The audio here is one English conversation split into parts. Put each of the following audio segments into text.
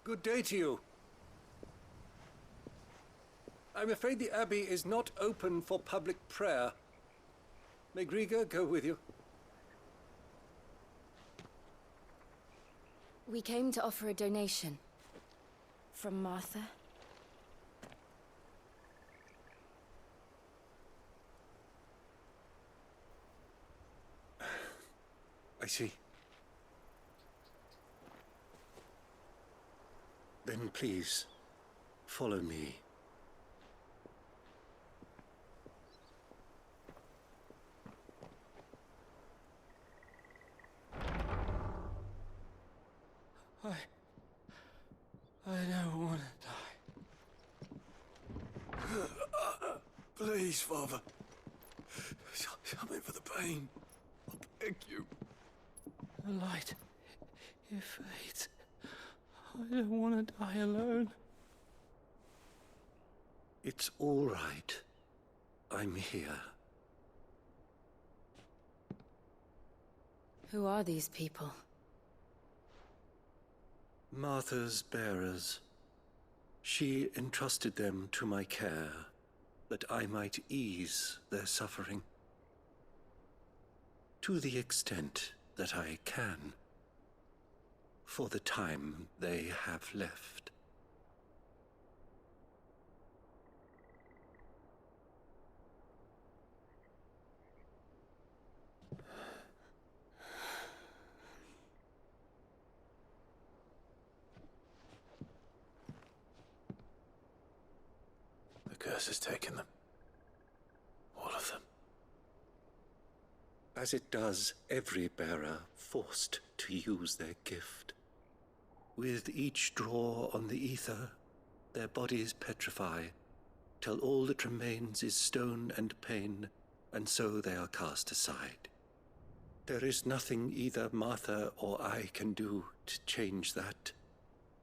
Good day to you. I'm afraid the Abbey is not open for public prayer. May Griga go with you? We came to offer a donation. From Martha. I see. Then please, follow me. I don't want to die. Please, Father. Help me for the pain. I beg you. The light, it fades. I don't want to die alone. It's all right. I'm here. Who are these people? Martha's bearers. She entrusted them to my care, that I might ease their suffering. To the extent that I can, for the time they have left. The curse has taken them. All of them. As it does every bearer forced to use their gift. With each draw on the ether, their bodies petrify, till all that remains is stone and pain, and so they are cast aside. There is nothing either Martha or I can do to change that,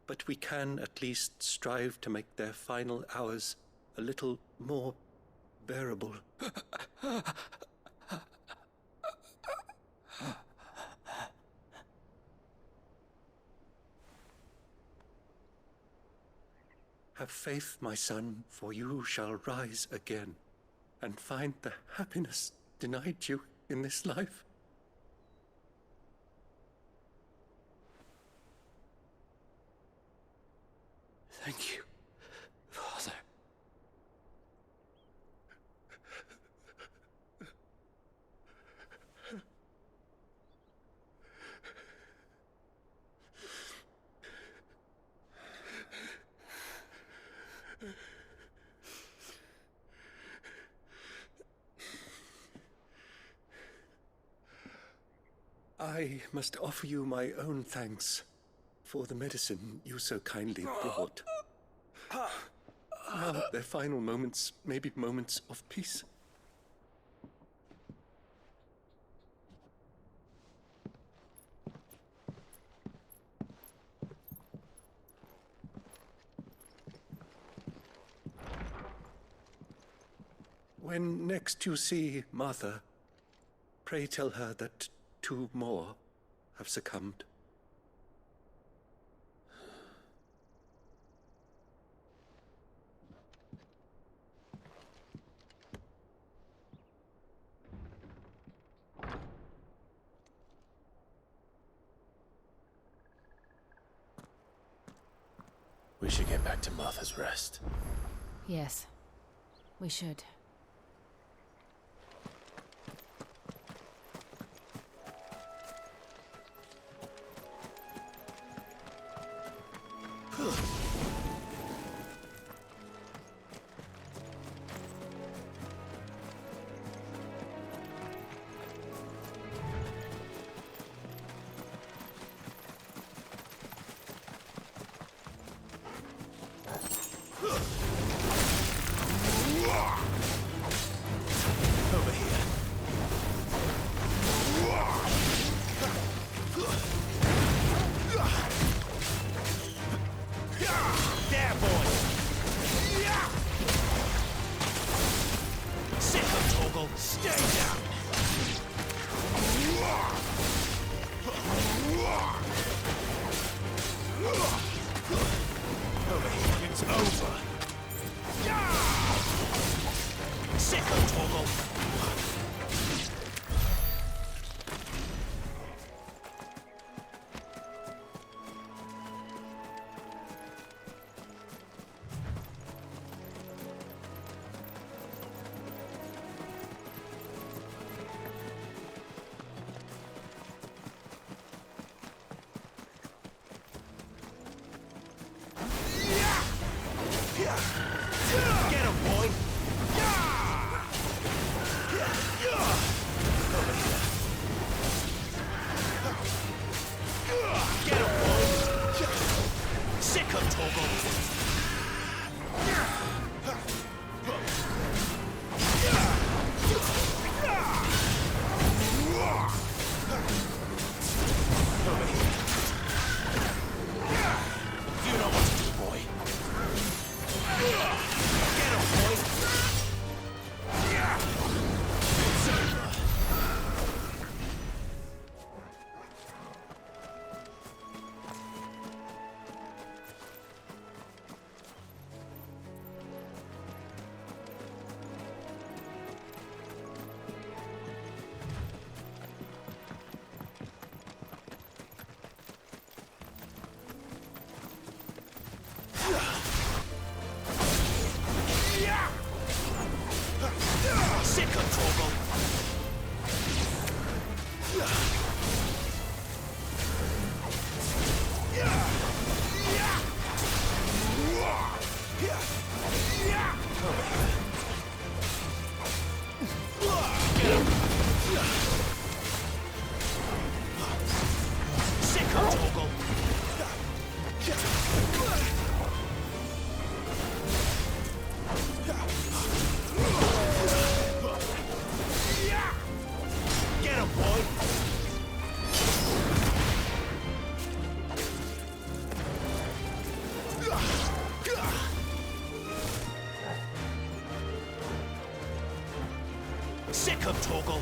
but we can at least strive to make their final hours a little more bearable. Have faith, my son, for you shall rise again, and find the happiness denied you in this life. Thank you, Father. I must offer you my own thanks for the medicine you so kindly brought. Now their final moments may be moments of peace. When next you see Martha, pray tell her that 2 more have succumbed. We should get back to Martha's Rest. Yes, we should. Over here. over. Second toggle. Get him, boy! Get him, boy! Second toggle! Over here. You know what to do, boy. Get him, boy! It's over. Second toggle! Second toggle! Get him, boy! Second toggle!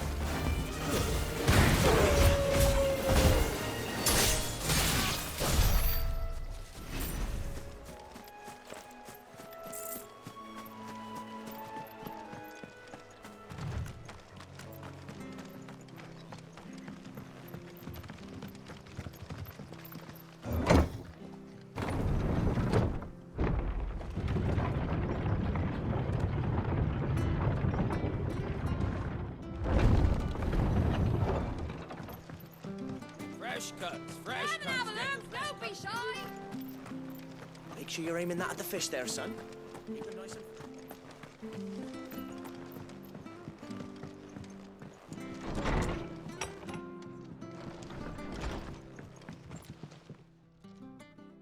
Fresh cuts, fresh Come and have a cuts. look, don't be shy. Make sure you're aiming that at the fish there, son. Keep it nice and...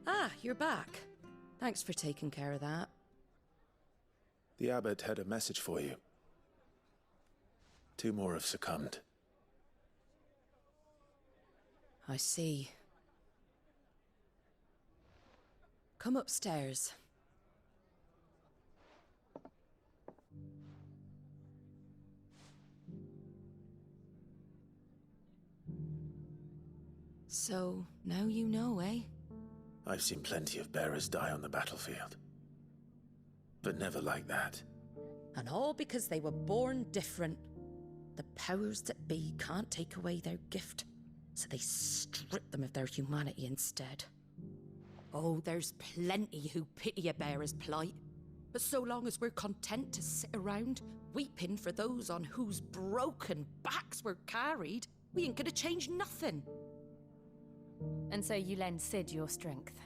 Ah, you're back. Thanks for taking care of that. The abbot had a message for you. 2 more have succumbed. I see. Come upstairs. So, now you know, eh? I've seen plenty of bearers die on the battlefield. But never like that. And all because they were born different. The powers that be can't take away their gift, so they strip them of their humanity instead. Oh, there's plenty who pity a bearer's plight. But so long as we're content to sit around, weeping for those on whose broken backs we're carried, we ain't gonna change nothing. And so you lend Sid your strength.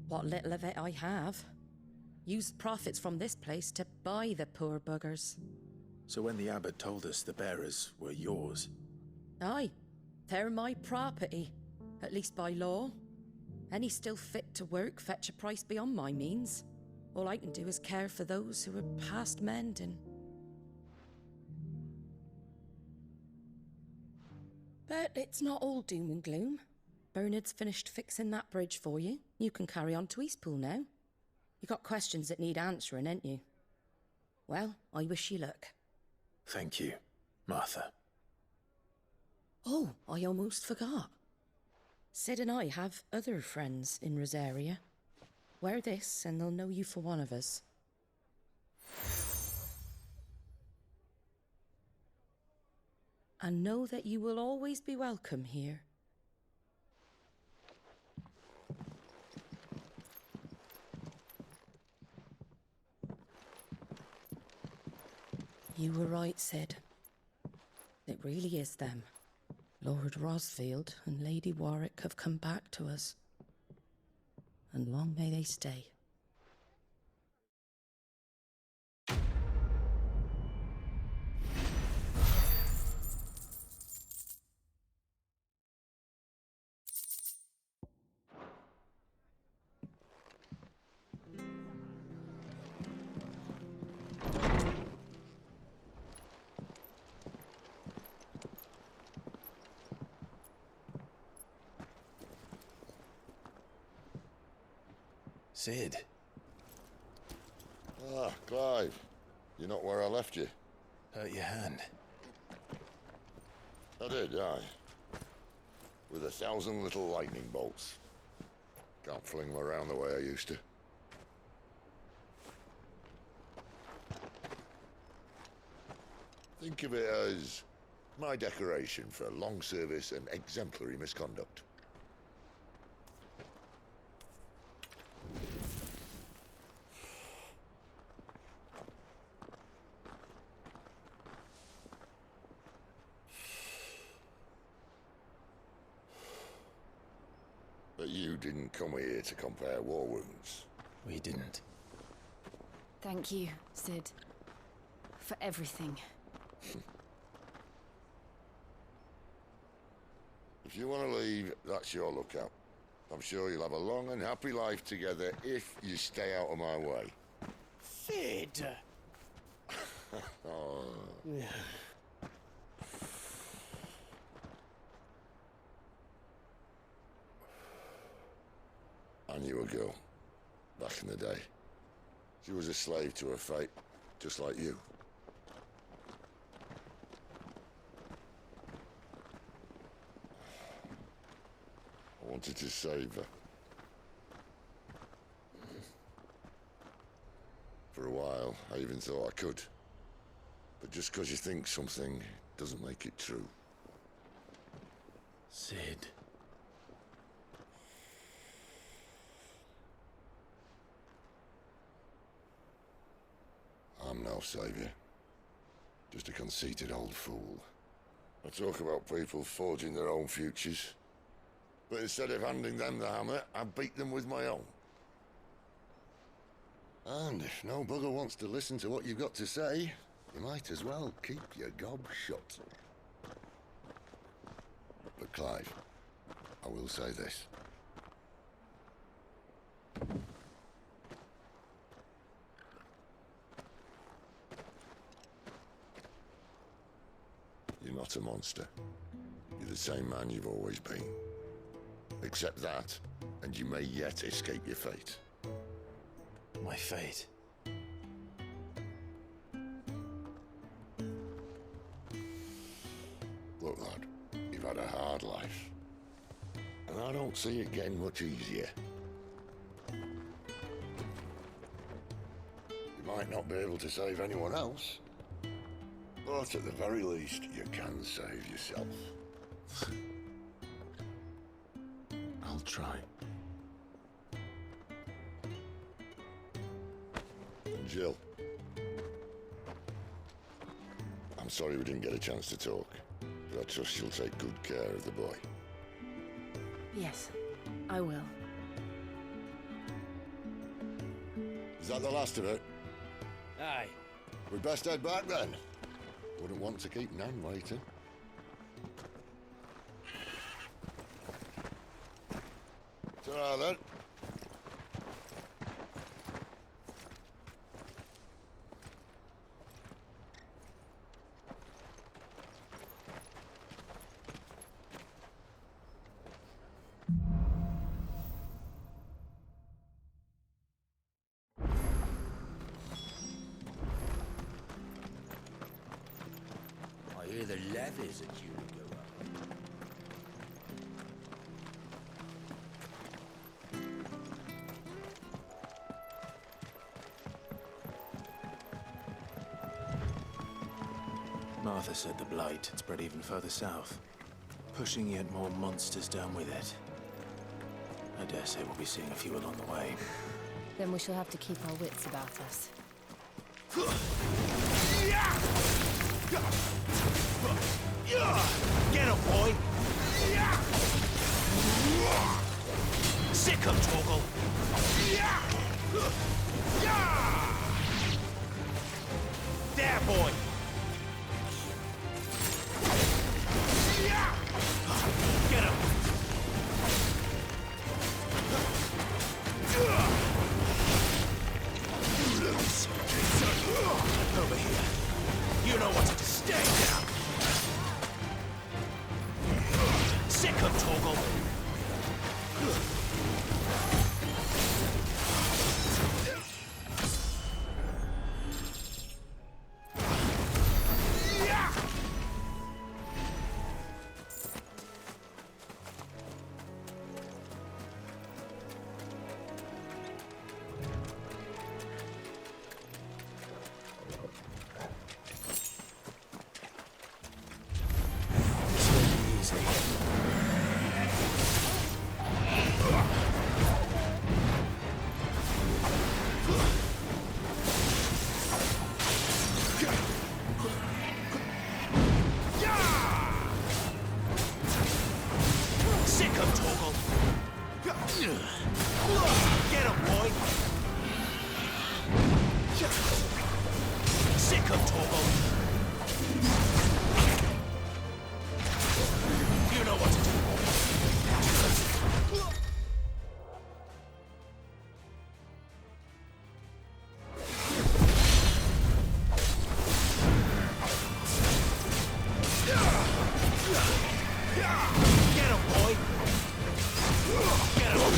What little of it I have. Used profits from this place to buy the poor buggers. So when the abbot told us the bearers were yours... Aye, they're my property, at least by law. Any still fit to work fetch a price beyond my means. All I can do is care for those who are past mending. But it's not all doom and gloom. Bernard's finished fixing that bridge for you. You can carry on to Eastpool now. You got questions that need answering, ain't you? Well, I wish you luck. Thank you, Martha. Oh, I almost forgot. Sid and I have other friends in Rosaria. Wear this and they'll know you for one of us. And know that you will always be welcome here. You were right, Sid. It really is them. Lord Rosfield and Lady Warwick have come back to us. And long may they stay. Sid. Ah, Clive. You're not where I left you. Hurt your hand. I did, aye. With 1,000 little lightning bolts. Can't fling them around the way I used to. Think of it as my decoration for long service and exemplary misconduct. But you didn't come here to compare war wounds. We didn't. Thank you, Sid. For everything. If you want to leave, that's your lookout. I'm sure you'll have a long and happy life together if you stay out of my way. Sid! Oh. I knew a girl, back in the day. She was a slave to her fate, just like you. I wanted to save her. For a while, I even thought I could. But just because you think something doesn't make it true. Sid. I'm no savior. Just a conceited old fool. I talk about people forging their own futures. But instead of handing them the hammer, I beat them with my own. And if no bugger wants to listen to what you've got to say, you might as well keep your gob shut. But Clive, I will say this. You're not a monster. You're the same man you've always been. Accept that, and you may yet escape your fate. My fate. Look, lad, you've had a hard life. And I don't see it getting much easier. You might not be able to save anyone else, but at the very least, you can save yourself. I'll try. And Jill, I'm sorry we didn't get a chance to talk, but I trust you'll take good care of the boy. Yes, I will. Is that the last of it? Aye. We'd best head back then. Wouldn't want to keep Nan waiting. Ta-ra then. I hear the levies are due to go up. Arthur said the Blight had spread even further south, pushing yet more monsters down with it. I dare say we'll be seeing a few along the way. Then we shall have to keep our wits about us. Get him, boy! Sick him, Torgal! There, boy! Get him! Over here. You know what to do. Stay down! Sick him, Torgal! Get him, boy! Sick him, Torgal! You know what to do. Get him, boy! Get him!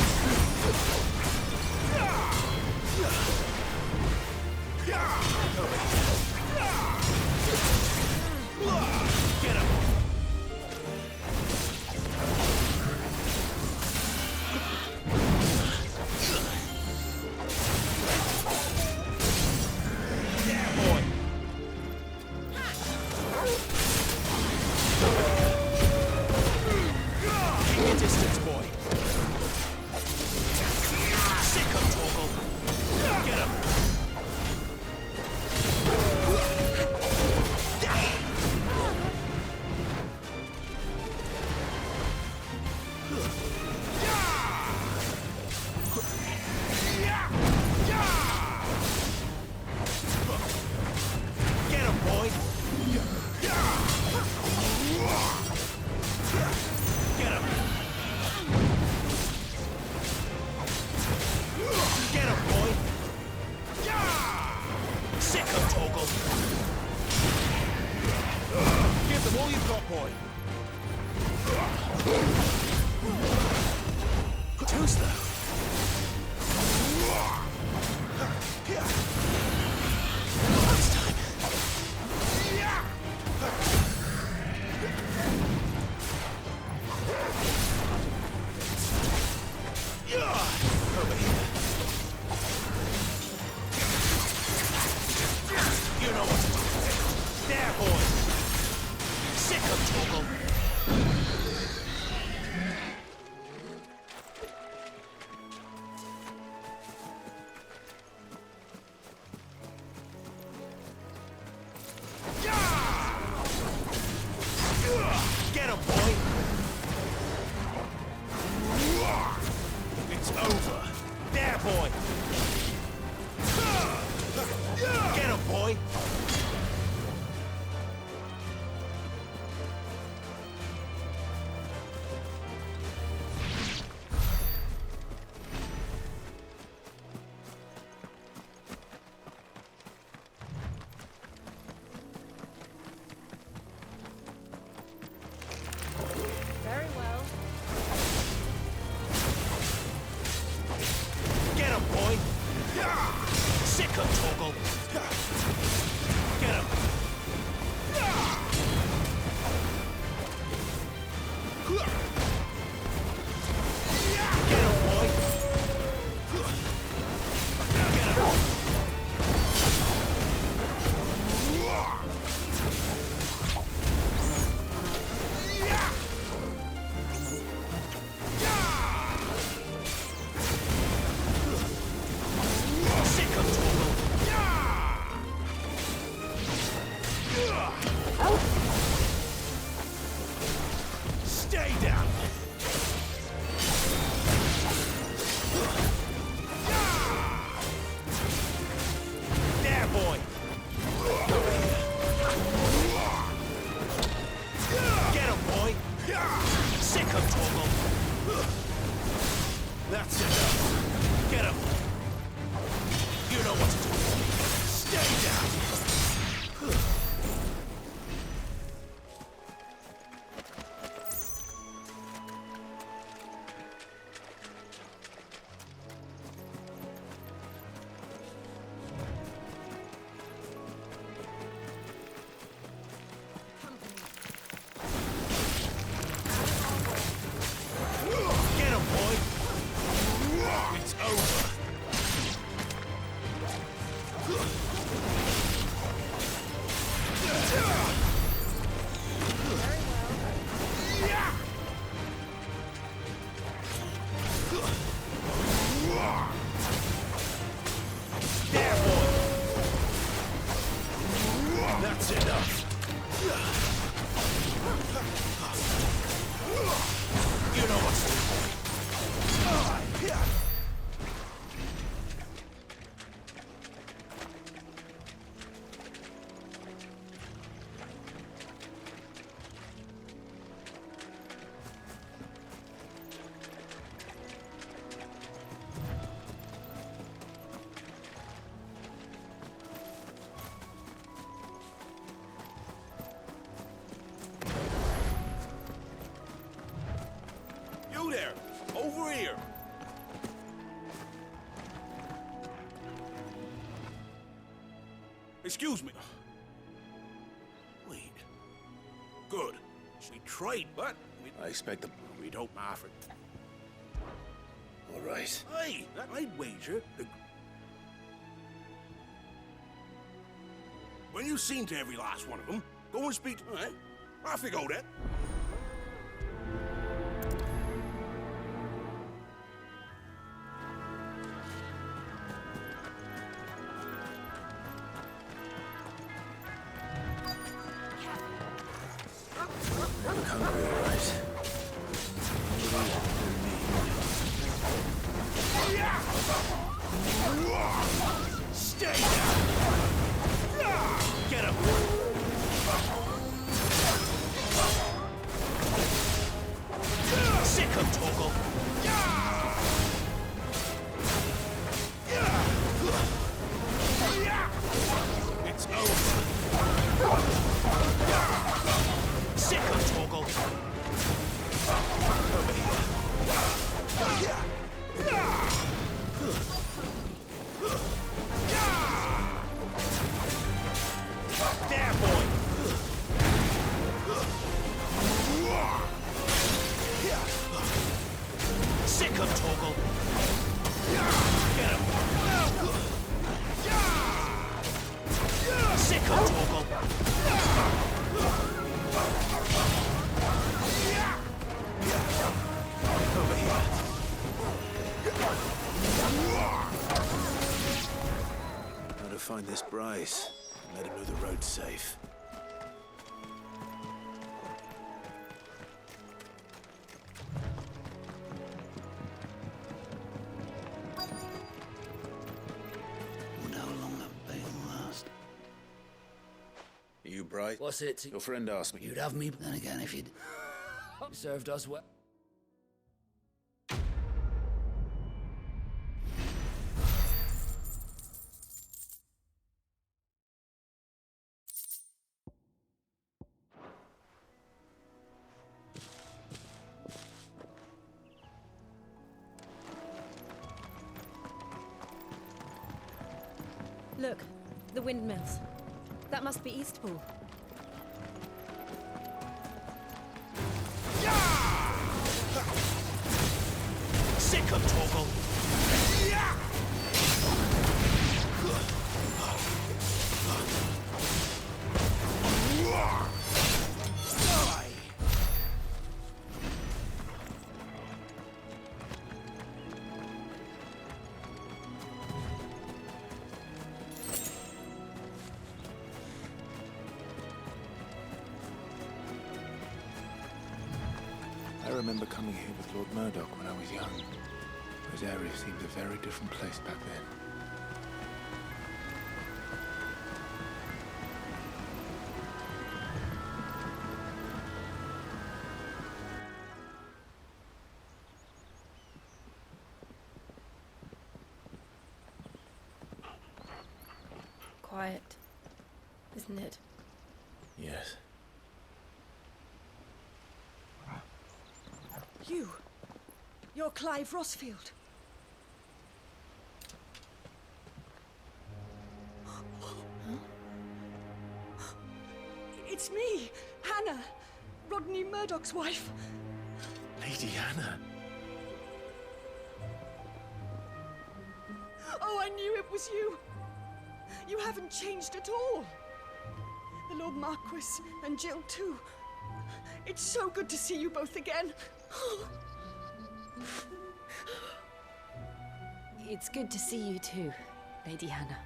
Get him! Yeah, boy! Keep your distance, boy! Sick him, Torgal! Get him! Get him, boy! Get him! Get him, boy! Sick him, Torgal! Give them all you've got, boy! Who's that? It's time. Over here. You know what to do. There, boy. Sick of Torgal. Get him, boy! It's over. There, boy! Get him, boy! Very well. Get him, boy! Sick him, Torgal! Get him! Get him, boy! Get him! That's enough. Get him. You know what to do. Stay down. Get him, boy. It's over. There, boy. That's enough. You know what's to do. You there! Over here! Excuse me. Wait. Good. We trade, but I expect the... we don't offer. All right. Hey, I'd wager. When you've seen to every last one of them, go and speak to them. Off you go then. Look hungry, all right. Stay down! Get him! Sick of Toggle! It's over! Sick of Toggle! Over here! There, boy! Sick of Toggle! Get him! Sick of Toggle! Over here! How to find this Bryce. Let him know the road's safe. Wonder how long that pain will last. You Bryce? What's it? Your friend asked me. You'd have me. Then again, if you'd... Served us well. Look, the windmills. That must be Eastpool. Sick of Toggle! I remember coming here with Lord Murdoch when I was young. Rosaria seemed a very different place back then. quiet, isn't it? Yes. You're Clive Rossfield. It's me, Hannah, Rodney Murdoch's wife. Lady Hannah. Oh, I knew it was you. You haven't changed at all. The Lord Marquis and Jill too. It's so good to see you both again. It's good to see you too, Lady Hannah.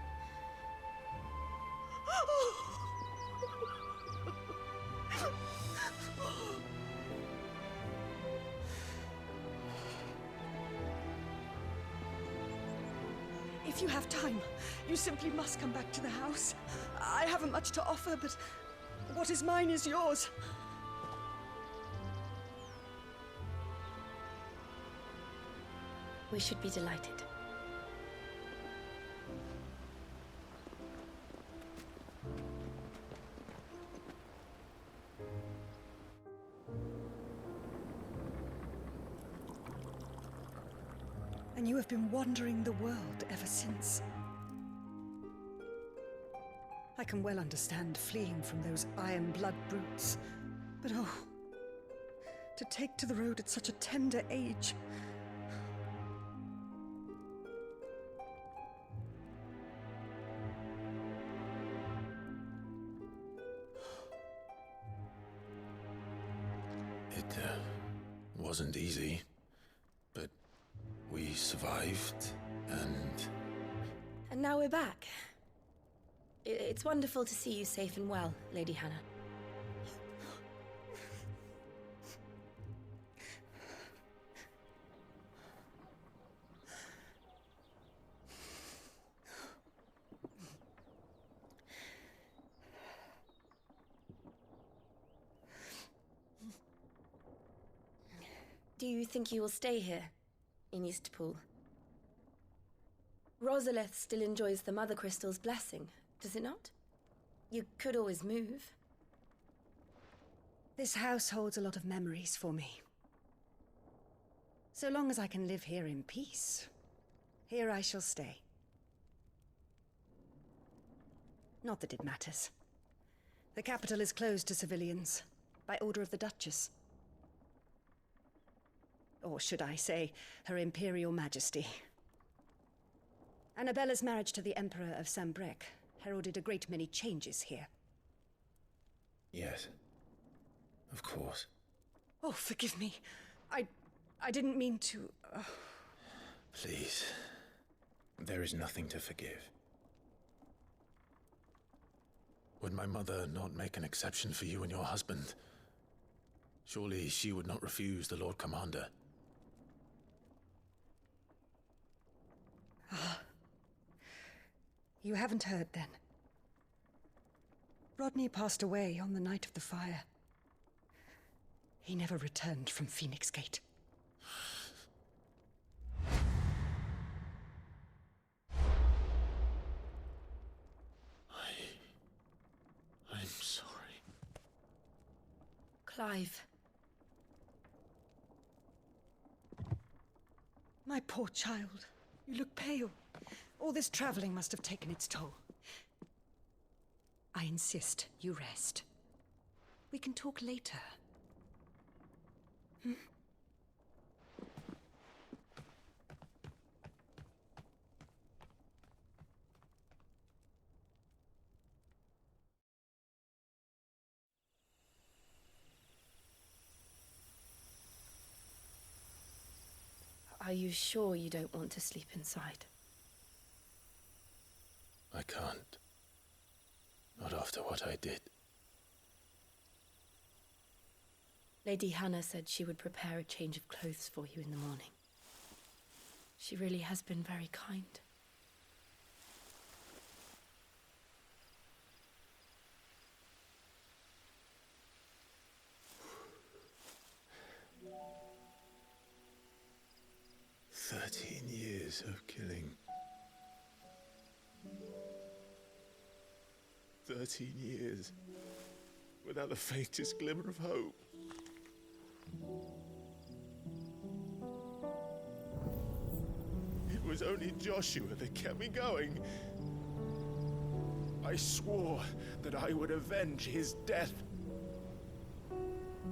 If you have time, you simply must come back to the house. I haven't much to offer, but what is mine is yours. We should be delighted. And you have been wandering the world ever since. I can well understand fleeing from those iron blood brutes, but oh, to take to the road at such a tender age. It wasn't easy, but we survived, and... And now we're back. It's wonderful to see you safe and well, Lady Hannah. Do you think you will stay here, in Eastpool? Rosalith still enjoys the Mother Crystal's blessing, does it not? You could always move. This house holds a lot of memories for me. So long as I can live here in peace, here I shall stay. Not that it matters. The capital is closed to civilians, by order of the Duchess. Or should I say, Her Imperial Majesty. Annabella's marriage to the Emperor of Sambrec heralded a great many changes here. Yes. Of course. Oh, forgive me. I didn't mean to... Please. There is nothing to forgive. Would my mother not make an exception for you and your husband? Surely she would not refuse the Lord Commander. You haven't heard, then. Rodney passed away on the night of the fire. He never returned from Phoenix Gate. I'm sorry. Clive. My poor child. You look pale. All this traveling must have taken its toll. I insist you rest. We can talk later. Are you sure you don't want to sleep inside? I can't. Not after what I did. Lady Hannah said she would prepare a change of clothes for you in the morning. She really has been very kind. "13 years of killing. 13 years, without the faintest glimmer of hope. It was only Joshua that kept me going. I swore that I would avenge his death.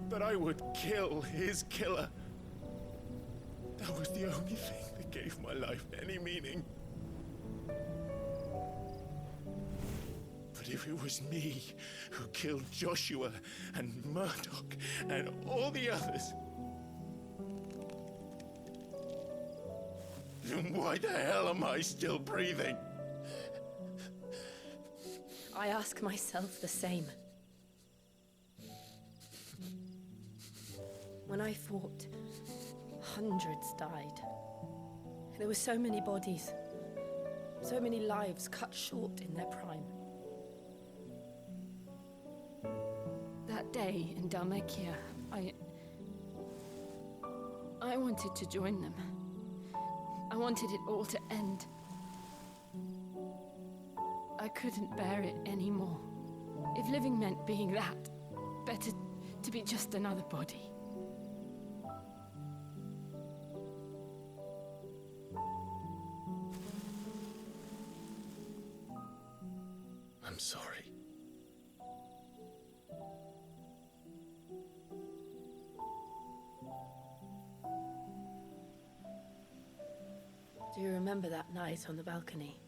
That I would kill his killer. That was the only thing that gave my life any meaning. But if it was me who killed Joshua and Murdoch and all the others, then why the hell am I still breathing? I ask myself the same. When I fought, hundreds died. There were so many bodies, so many lives cut short in their prime. That day in Dalmacia, I wanted to join them. I wanted it all to end. I couldn't bear it anymore. If living meant being that, better to be just another body. I'm sorry. Do you remember that night on the balcony,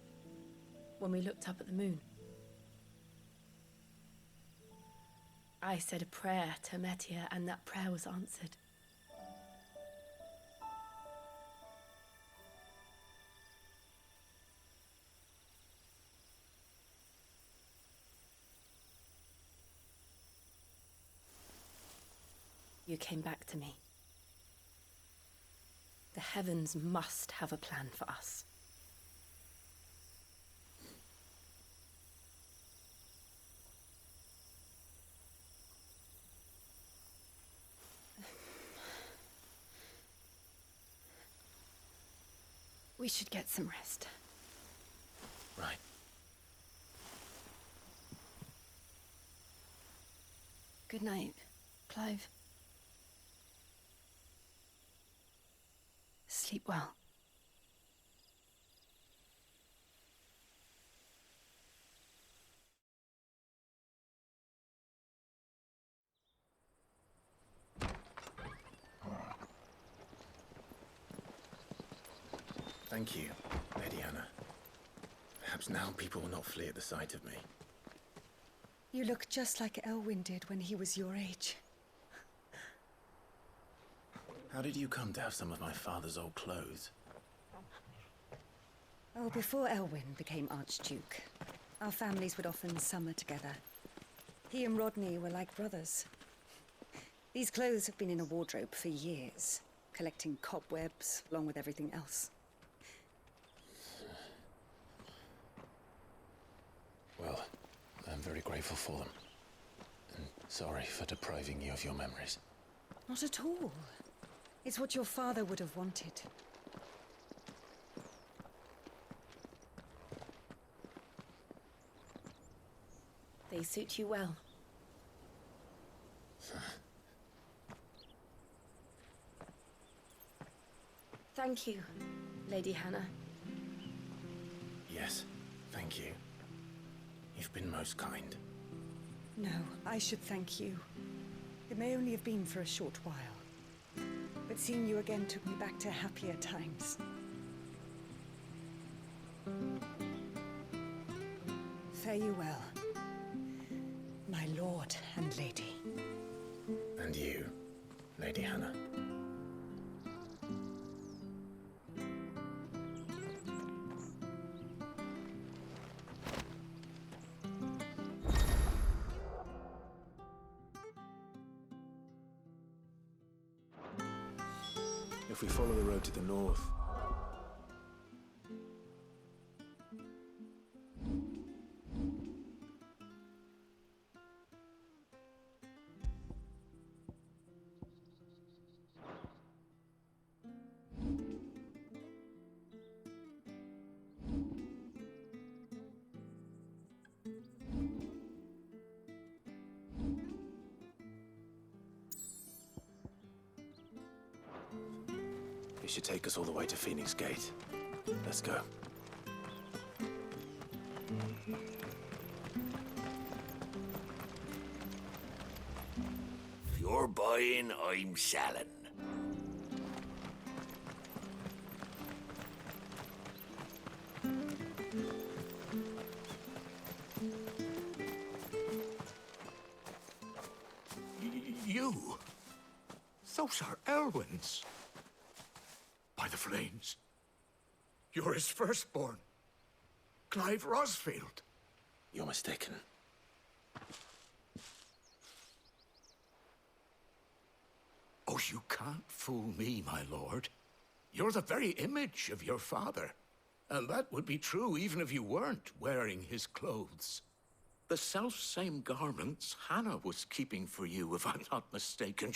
when we looked up at the moon? I said a prayer to Metia, and that prayer was answered. You came back to me. The heavens must have a plan for us. We should get some rest. Right. Good night, Clive. Sleep well. Thank you, Lady Hannah. Perhaps now people will not flee at the sight of me. You look just like Elwyn did when he was your age. How did you come to have some of my father's old clothes? Oh, before Elwyn became Archduke, our families would often summer together. He and Rodney were like brothers. These clothes have been in a wardrobe for years, collecting cobwebs along with everything else. Well, I'm very grateful for them. And sorry for depriving you of your memories. Not at all. It's what your father would have wanted. They suit you well. Thank you, Lady Hannah. Yes, thank you. You've been most kind. No, I should thank you. It may only have been for a short while, but seeing you again took me back to happier times. Fare you well, my lord and lady. And you, Lady Hannah. If we follow the road to the north, It should take us all the way to Phoenix Gate. Let's go. If you're buying, I'm selling. You? Those are Elwyn's. By the flames. You're his firstborn. Clive Rosfield. You're mistaken. Oh, you can't fool me, my lord. You're the very image of your father. And that would be true even if you weren't wearing his clothes. The self-same garments Hannah was keeping for you, if I'm not mistaken.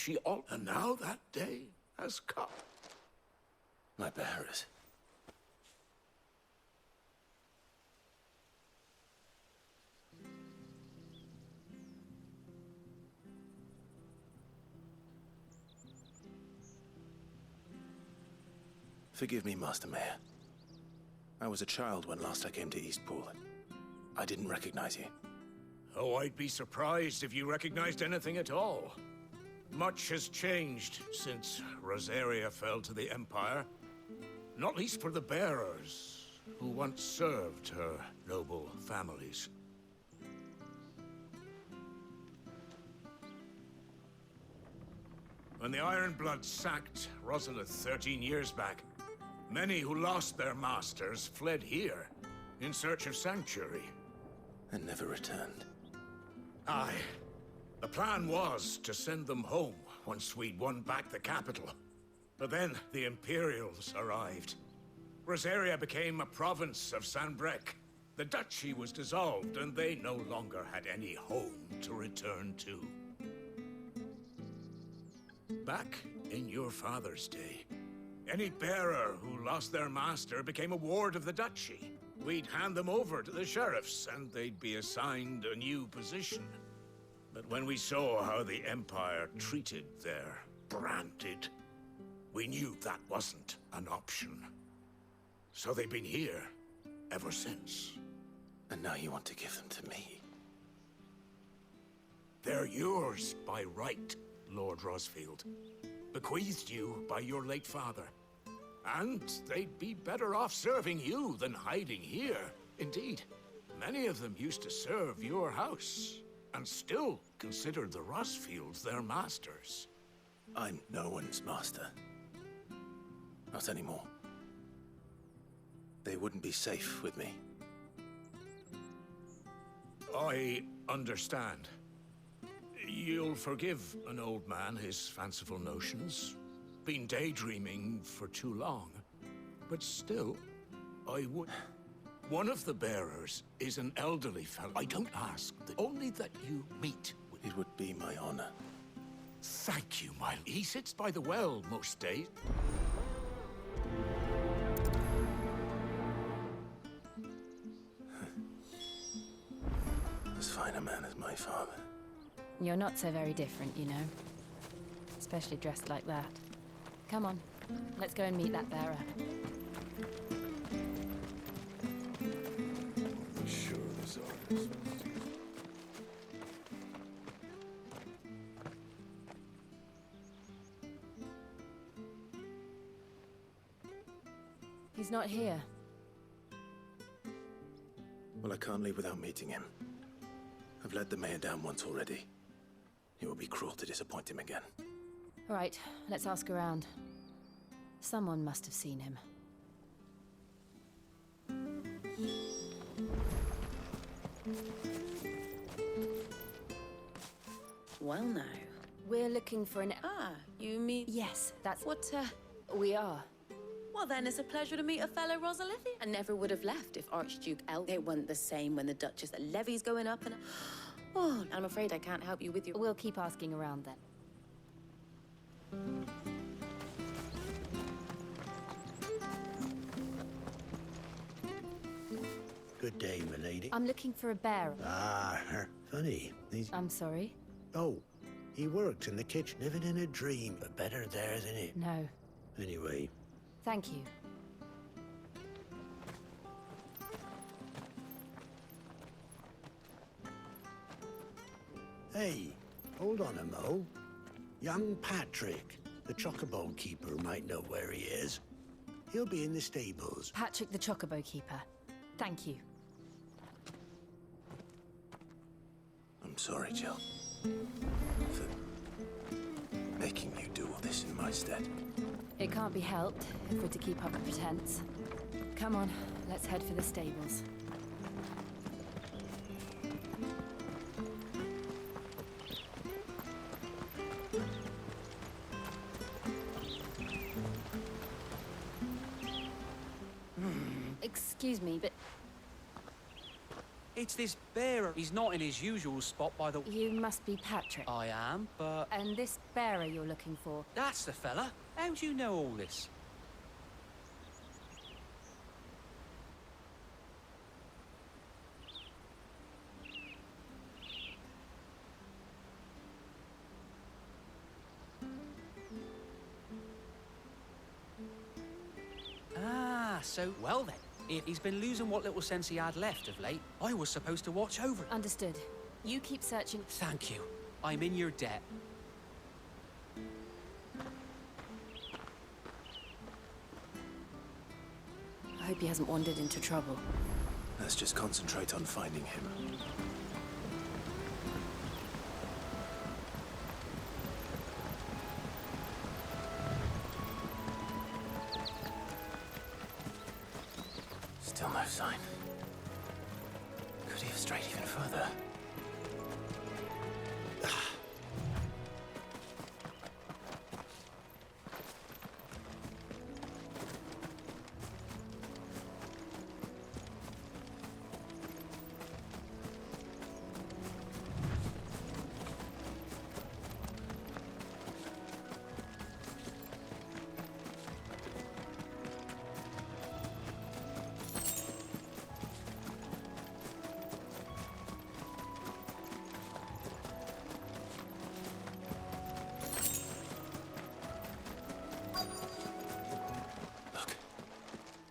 And now that day has come. My bearers. Forgive me, Master Mayor. I was a child when last I came to Eastpool. I didn't recognize you. Oh, I'd be surprised if you recognized anything at all. Much has changed since Rosaria fell to the Empire. Not least for the bearers, who once served her noble families. When the Ironbloods sacked Rosalith 13 years back, many who lost their masters fled here in search of sanctuary. And never returned. Aye. The plan was to send them home once we'd won back the capital. But then the Imperials arrived. Rosaria became a province of Sanbreque. The duchy was dissolved, and they no longer had any home to return to. Back in your father's day, any bearer who lost their master became a ward of the duchy. We'd hand them over to the sheriffs, and they'd be assigned a new position. But when we saw how the Empire treated their branded, we knew that wasn't an option. So they've been here ever since. And now you want to give them to me? They're yours by right, Lord Rosfield. Bequeathed you by your late father. And they'd be better off serving you than hiding here. Indeed, many of them used to serve your house, and still considered the Rosfields their masters. I'm no one's master. Not anymore. They wouldn't be safe with me. I understand. You'll forgive an old man his fanciful notions. Been daydreaming for too long. But still, I would... One of the bearers is an elderly fellow. I don't ask, only that you meet with... It would be my honor. Thank you, my... He sits by the well most days. As fine a man as my father. You're not so very different, you know. Especially dressed like that. Come on, let's go and meet that bearer. I'm sure this artist. He's not here. Well, I can't leave without meeting him. I've let the mayor down once already. It would be cruel to disappoint him again. All right, let's ask around. Someone must have seen him. Well, now. We're looking for an... Ah, you mean... Yes, that's... What, We are. Well, then it's a pleasure to meet a fellow Rosalithian. I never would have left if Archduke They weren't the same when the Duchess... The levy's going up and... Oh, I'm afraid I can't help you with your... We'll keep asking around then. Good day, milady. I'm looking for a bearer. Ah, funny. I'm sorry? Oh, he works in the kitchen, living in a dream. But better there than it. No. Anyway, Thank you. Hey, hold on a mo. Young Patrick, the chocobo keeper, might know where he is. He'll be in the stables. Patrick the Chocobo Keeper. Thank you. I'm sorry, Jill. For making you do all this in my stead. It can't be helped if we're to keep up the pretense. Come on, let's head for the stables. Excuse me, but It's this bearer. He's not in his usual spot by the... you must be Patrick. I am, but... And this bearer you're looking for. That's the fella. How do you know all this? Ah, so, well then. If he's been losing what little sense he had left of late, I was supposed to watch over him. Understood. You keep searching. Thank you. I'm in your debt. I hope he hasn't wandered into trouble. Let's just concentrate on finding him. Still no sign. Could he have strayed even further?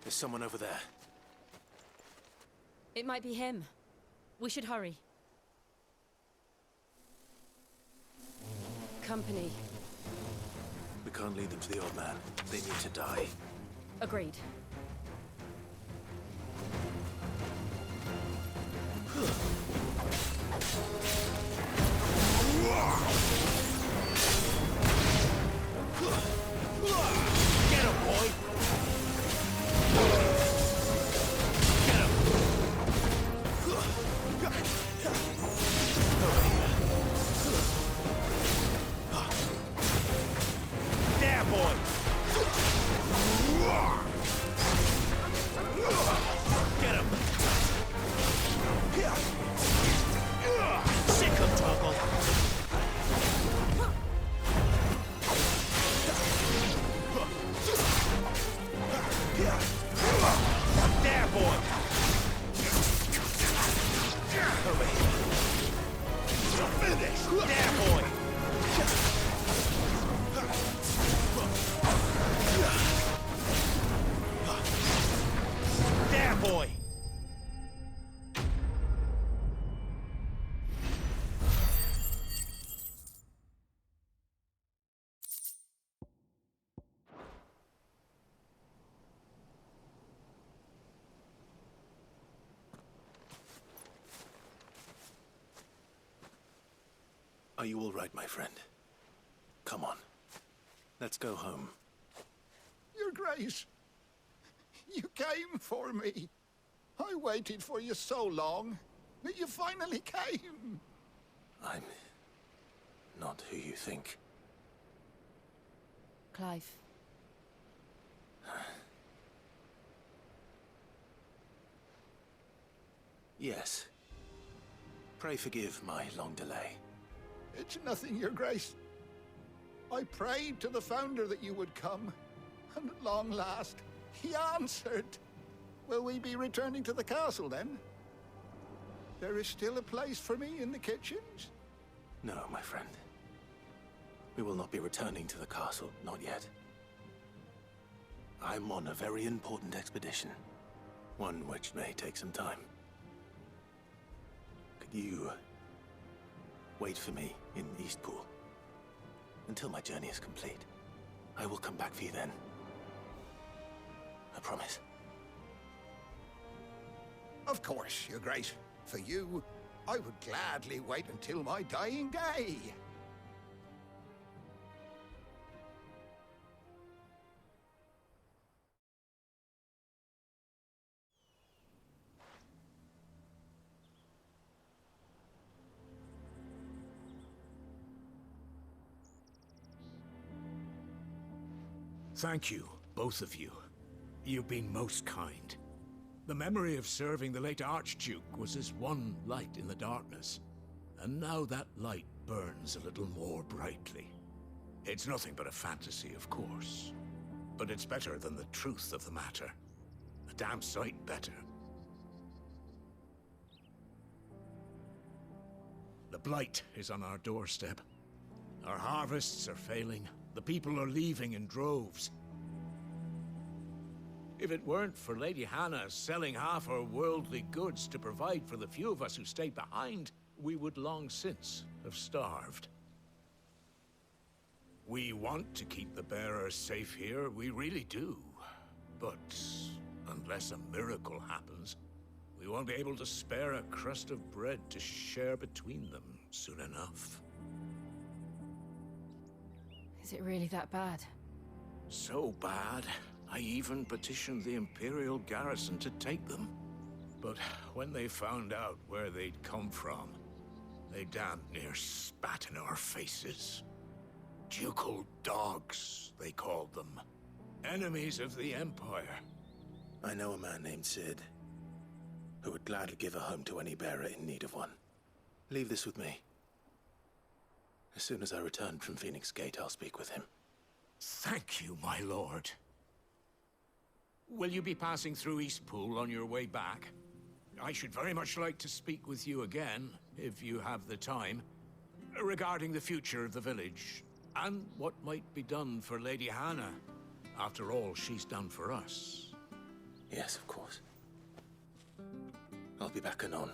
There's someone over there. It might be him. We should hurry. Company. We can't lead them to the old man. They need to die. Agreed. Get him, boy! There, boy! Get him! Sick of trouble! There, boy! Over here. You're finished! There, boy! There, boy! Are you all right, my friend? Come on. Let's go home. Your Grace, you came for me. I waited for you so long, but you finally came. I'm not who you think. Clive. Yes. Pray forgive my long delay. It's nothing, Your Grace. I prayed to the Founder that you would come, and at long last, he answered. Will we be returning to the castle, then? There is still a place for me in the kitchens? No, my friend. We will not be returning to the castle, not yet. I'm on a very important expedition. One which may take some time. Could you wait for me in Eastpool until my journey is complete? I will come back for you then. I promise. Of course, Your Grace. For you, I would gladly wait until my dying day. Thank you, both of you. You've been most kind. The memory of serving the late Archduke was as one light in the darkness, and now that light burns a little more brightly. It's nothing but a fantasy, of course, but it's better than the truth of the matter. A damn sight better. The blight is on our doorstep. Our harvests are failing. The people are leaving in droves. If it weren't for Lady Hannah selling half her worldly goods to provide for the few of us who stayed behind, we would long since have starved. We want to keep the bearers safe here, we really do. But unless a miracle happens, we won't be able to spare a crust of bread to share between them soon enough. Is it really that bad? So bad, I even petitioned the Imperial garrison to take them. But when they found out where they'd come from, they damn near spat in our faces. Ducal dogs, they called them. Enemies of the Empire. I know a man named Sid, who would gladly give a home to any bearer in need of one. Leave this with me. As soon as I return from Phoenix Gate, I'll speak with him. Thank you, my lord. Will you be passing through Eastpool on your way back? I should very much like to speak with you again, if you have the time, regarding the future of the village, and what might be done for Lady Hannah, after all she's done for us. Yes, of course. I'll be back anon.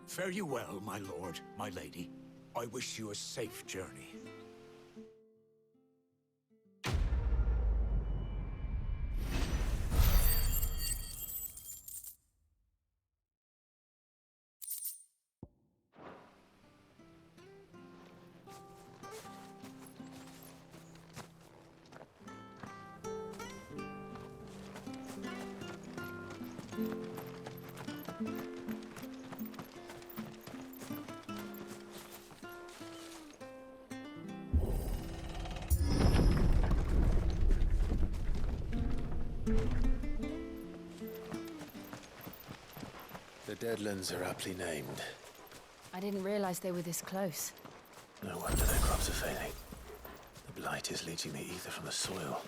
Fare you well, my lord, my lady. I wish you a safe journey. The Deadlands are aptly named. I didn't realize they were this close. No wonder their crops are failing. The blight is leaching the ether from the soil.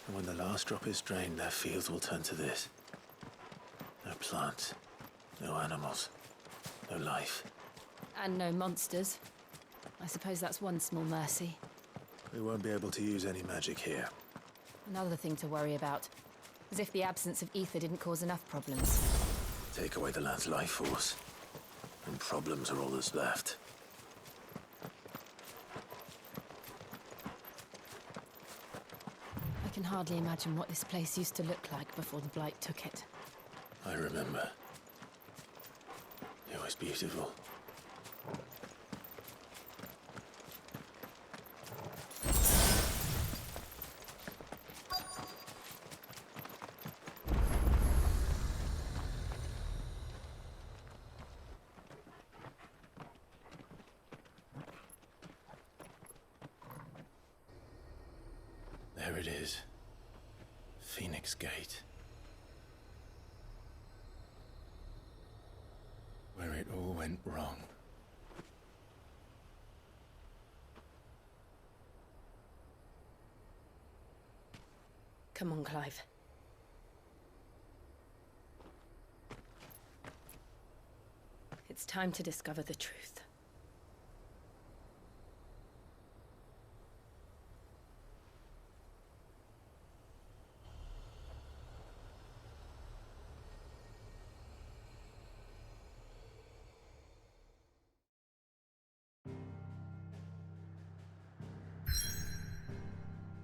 And when the last drop is drained, their fields will turn to this. No plants, no animals, no life. And no monsters. I suppose that's one small mercy. We won't be able to use any magic here. Another thing to worry about. As if the absence of ether didn't cause enough problems. Take away the land's life force, and problems are all that's left. I can hardly imagine what this place used to look like before the Blight took it. I remember. It was beautiful. There it is. Phoenix Gate. Where it all went wrong. Come on, Clive. It's time to discover the truth.